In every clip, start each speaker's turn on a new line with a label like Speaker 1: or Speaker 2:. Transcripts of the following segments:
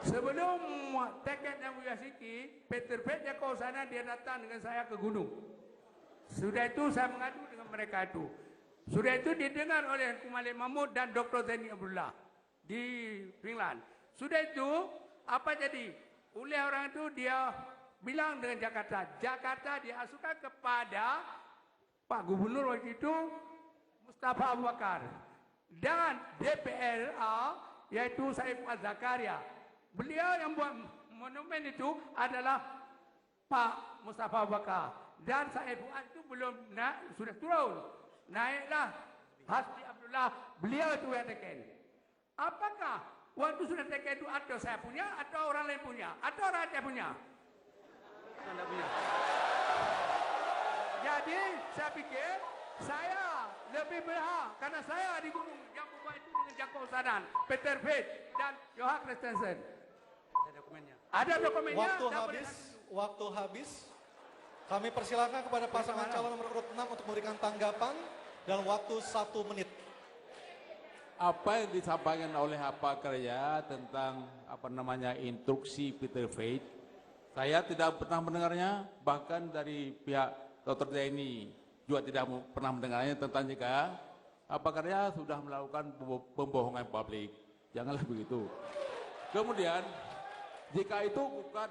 Speaker 1: Sebelum Teket dan Buya Siti, Peter Pet dia kau sana, dia datang dengan saya ke gunung. Sudah itu saya mengadu dengan mereka itu. Sudah itu didengar oleh Kumalik Mahmud dan Dr. Zaini Abdullah di Finland. Sudah itu apa jadi? Oleh orang itu dia bilang dengan Jakarta. Jakarta diasuhkan kepada Pak Gubernur waktu itu Mustafa Abu Bakar dan DPRA yaitu Saif Az-Zakaria. Beliau yang buat monumen itu adalah Pak Mustafa Abu Bakar dan Saif itu belum naik, sudah turun. Naiklah Hasbi Abdullah, beliau itu yang teken. Apakah waktu sudah teken itu atau saya punya atau orang lain punya atau rakyat punya? Anda punya. Jadi saya pikir saya lebih berhak karena saya di gunung yang membuat itu dengan jangkau sadan Peter Pet dan Johan Christensen. Ada dokumennya. Ada dokumennya.
Speaker 2: Waktu habis. Kami persilakan kepada pasangan calon nomor urut 6 untuk memberikan tanggapan dalam waktu 1 menit.
Speaker 3: Apa yang disampaikan oleh Pak Karya tentang instruksi Peter Pet, saya tidak pernah mendengarnya, bahkan dari pihak Dr. Zaini juga tidak pernah mendengarnya tentang jika Pak Karya sudah melakukan pembohongan publik. Janganlah begitu. Kemudian, jika itu bukan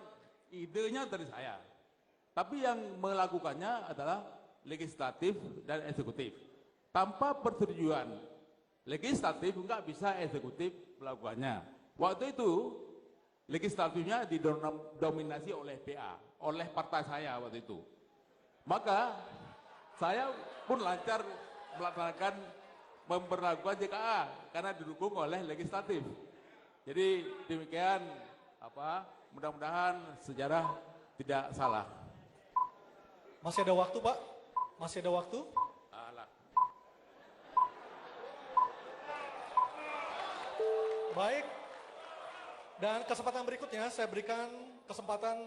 Speaker 3: idenya dari saya, tapi yang melakukannya adalah legislatif dan eksekutif. Tanpa persetujuan legislatif, enggak bisa eksekutif melakukannya. Waktu itu, legislatifnya didominasi oleh PA, oleh partai saya waktu itu. Maka, saya pun lancar melaksanakan memperlakukan JKA karena didukung oleh legislatif. Jadi demikian mudah-mudahan sejarah tidak salah.
Speaker 2: Masih ada waktu, Pak? Masih ada waktu? Baik. Dan kesempatan berikutnya saya berikan kesempatan